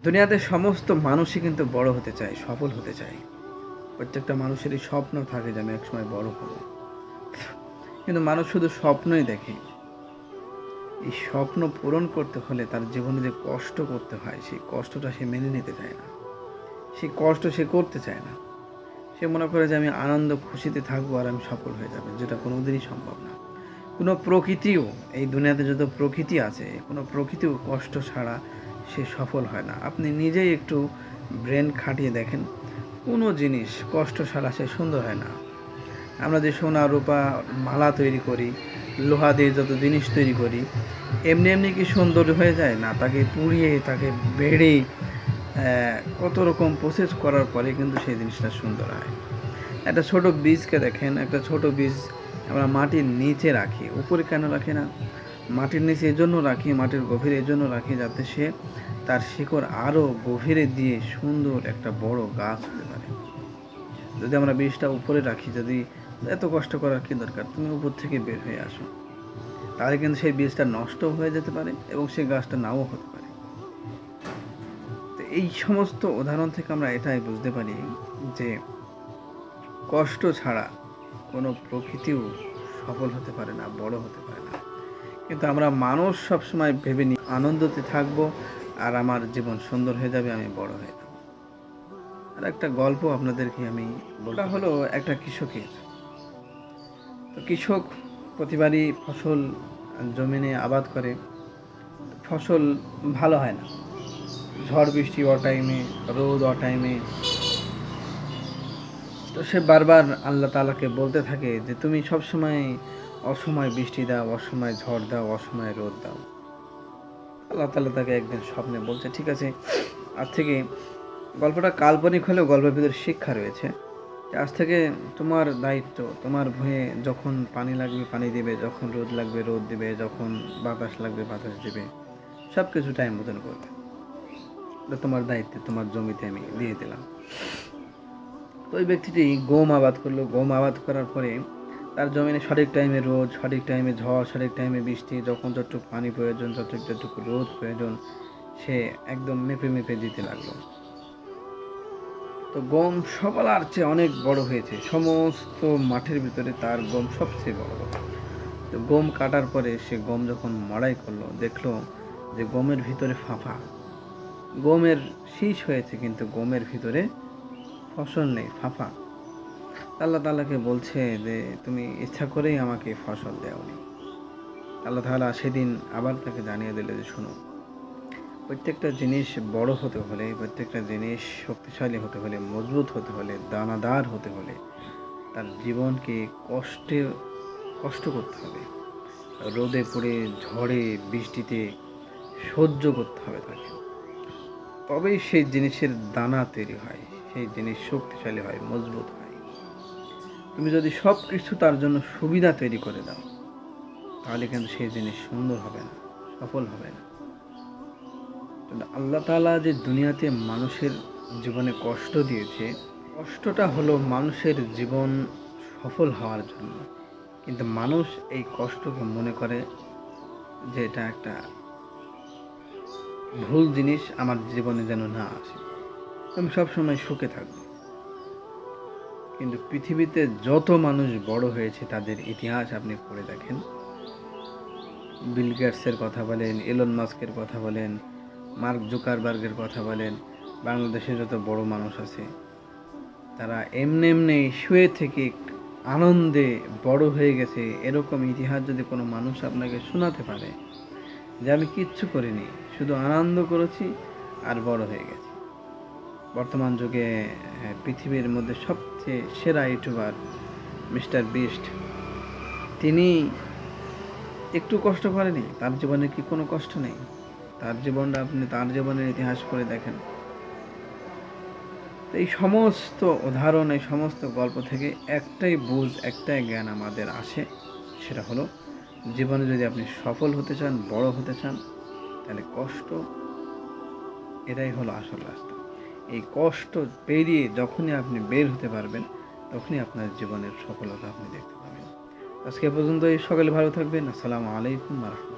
দুনিয়াতে সমস্ত মানুষই কিন্তু বড় হতে চায়, সফল হতে চায়। প্রত্যেকটা মানুষেরই স্বপ্ন থাকে যে আমি একসময় বড় হব। কিন্তু মানুষ শুধু স্বপ্নই দেখে। এই স্বপ্ন পূরণ করতে হলে তার জীবনে যে কষ্ট করতে হয়, সেই কষ্টটা সে মেনে নিতে চায় না। সেই কষ্ট সে করতে চায় না। সে মনে করে যে আমি আনন্দ খুশিতে থাকবো আর আমি সফল হয়ে যাবো, যেটা কোনোদিনই সম্ভব না। কোনো প্রকৃতিও, এই দুনিয়াতে যত প্রকৃতি আছে, কোনো প্রকৃতিও কষ্ট ছাড়া সে সফল হয় না। আপনি নিজেই একটু ব্রেন খাটিয়ে দেখেন, কোনো জিনিস কষ্ট ছাড়া সে সুন্দর হয় না। আমরা যে সোনা রূপা মালা তৈরি করি, লোহা দিয়ে যত জিনিস তৈরি করি, এমনি এমনি কি সুন্দর হয়ে যায় না? তাকে পুড়িয়ে, তাকে বেড়ে কত রকম প্রসেস করার পরে কিন্তু সেই জিনিসটা সুন্দর হয়। একটা ছোট বীজকে দেখেন, একটা ছোট বীজ আমরা মাটির নিচে রাখি, উপরে কেন রাখি না? মাটির নিচে এজন্য রাখি, মাটির গভীরে এজন্য রাখি যাতে সে তার শিকড় আরও গভীরে দিয়ে সুন্দর একটা বড় গাছ হতে পারে। যদি আমরা বীজটা উপরে রাখি, যদি এত কষ্ট করার কী দরকার, তুমি উপর থেকে বের হয়ে আসো, তাহলে কিন্তু সেই বীজটা নষ্ট হয়ে যেতে পারে এবং সেই গাছটা নাও হতে পারে। তো এই সমস্ত উদাহরণ থেকে আমরা এটাই বুঝতে পারি যে কষ্ট ছাড়া কোনো প্রকৃতিও সফল হতে পারে না, বড় হতে পারে না। কিন্তু আমরা মানুষ সবসময় ভেবে নিই আনন্দতে থাকবো আর আমার জীবন সুন্দর হয়ে যাবে, আমি বড় হয়ে যাব। আর একটা গল্প আপনাদেরকে আমি বলা হলো একটা কৃষকের। তো কৃষক প্রতিবারই ফসল জমিনে আবাদ করে, ফসল ভালো হয় না। ঝড় বৃষ্টি অটাইমে, রোদ অটাইমে। তো সে বারবার আল্লাহ তাআলাকে বলতে থাকে যে তুমি সবসময় অসময় বৃষ্টি দাও, অসময় ঝড় দাও, অসময় রোদ দাও। আল্লাহ তাআলা তাকে একদিন স্বপ্নে বলছে, ঠিক আছে, আজ থেকে, গল্পটা কাল্পনিক হলেও গল্পের ভিতরে শিক্ষা রয়েছে। আজ থেকে তোমার দায়িত্ব, তোমার ভয়ে যখন পানি লাগবে পানি দিবে, যখন রোদ লাগবে রোদ দিবে, যখন বাতাস লাগবে বাতাস দিবে, সব কিছু টাইম মতন করবে। এটা তোমার দায়িত্বে, তোমার জমিতে আমি দিয়ে দিলাম। তো ওই ব্যক্তিটি গম আবাদ করলো। গম আবাদ করার পরে তার জমিনে সঠিক টাইমে রোদ, সঠিক টাইমে ঝড়, সঠিক টাইমে বৃষ্টি, যখন যতটুকু পানি প্রয়োজন, যতটুকু রোদ প্রয়োজন, সে একদম মেপে মেপে দিতে লাগলো। তো গম সবার চেয়ে অনেক বড় হয়েছে, সমস্ত মাঠের ভিতরে তার গম সবচেয়ে বড়। তো গম কাটার পরে সে গম যখন মড়াই করলো, দেখলো যে গমের ভিতরে ফাঁপা, গমের শীষ হয়েছে কিন্তু গমের ভিতরে ফসল নেই, ফাঁপা। আল্লাহ তাআলাকে বলছে যে তুমি ইচ্ছা করেই আমাকে ফসল দেওনি। আল্লাহ তাআলা সেদিন আবার তাকে জানিয়ে দিল যে শোনো, প্রত্যেকটা জিনিস বড় হতে হলে, প্রত্যেকটা জিনিস শক্তিশালী হতে হলে, মজবুত হতে হলে, দানাদার হতে হলে তার জীবনকে কষ্ট করতে হবে। রোদে পড়ে, ঝড়ে, বৃষ্টিতে সহ্য করতে হবে তাকে। তবেই সেই জিনিসের দানা তৈরি হয়, সেই জিনিস শক্তিশালী হয়, মজবুত হয়। তুমি যদি সব কিছু তার জন্য সুবিধা তৈরি করে দাও, তাহলে কিন্তু সেই জিনিস সুন্দর হবে না, সফল হবে না। আল্লাহ তাআলা যে দুনিয়াতে মানুষের জীবনে কষ্ট দিয়েছে, কষ্টটা হলো মানুষের জীবন সফল হওয়ার জন্য। কিন্তু মানুষ এই কষ্টকে মনে করে যে এটা একটা ভুল জিনিস, আমার জীবনে যেন না আসে, আমি সবসময় সুখে থাকবো। কিন্তু পৃথিবীতে যত মানুষ বড় হয়েছে তাদের ইতিহাস আপনি পড়ে দেখেন, বিল গেটসের কথা বলেন, এলন মাস্কের কথা বলেন, মার্ক জুকারবার্গের কথা বলেন, বাংলাদেশে যত বড় মানুষ আছে, তারা এমনি এমনি শুয়ে থেকে আনন্দে বড় হয়ে গেছে, এরকম ইতিহাস যদি কোনো মানুষ আপনাকে শোনাতে পারে যে আমি কিচ্ছু করিনি, শুধু আনন্দ করেছি আর বড় হয়ে গেছি। বর্তমান যুগে পৃথিবীর মধ্যে সবচেয়ে সেরা ইউটিউবার মিস্টার বিস্ট, তিনি একটু কষ্ট করেনি? তার জীবনে কি কোনো কষ্ট নেই? তার জীবনটা আপনি তার জীবনের ইতিহাস করে দেখেন। এই সমস্ত উদাহরণ, এই সমস্ত গল্প থেকে একটাই বুঝ, একটাই জ্ঞান আমাদের আসে, সেটা হলো জীবনে যদি আপনি সফল হতে চান, বড় হতে চান, তাহলে কষ্ট এটাই হলো আসল রাস্তা। এই কষ্ট পেরিয়ে যখনই আপনি বের হতে পারবেন, তখনই আপনার জীবনের সফলতা আপনি দেখতে পাবেন। আজকে পর্যন্ত, এই সকালে ভালো থাকবেন। আসসালামু আলাইকুম ওয়া রাহমাতুল্লাহ।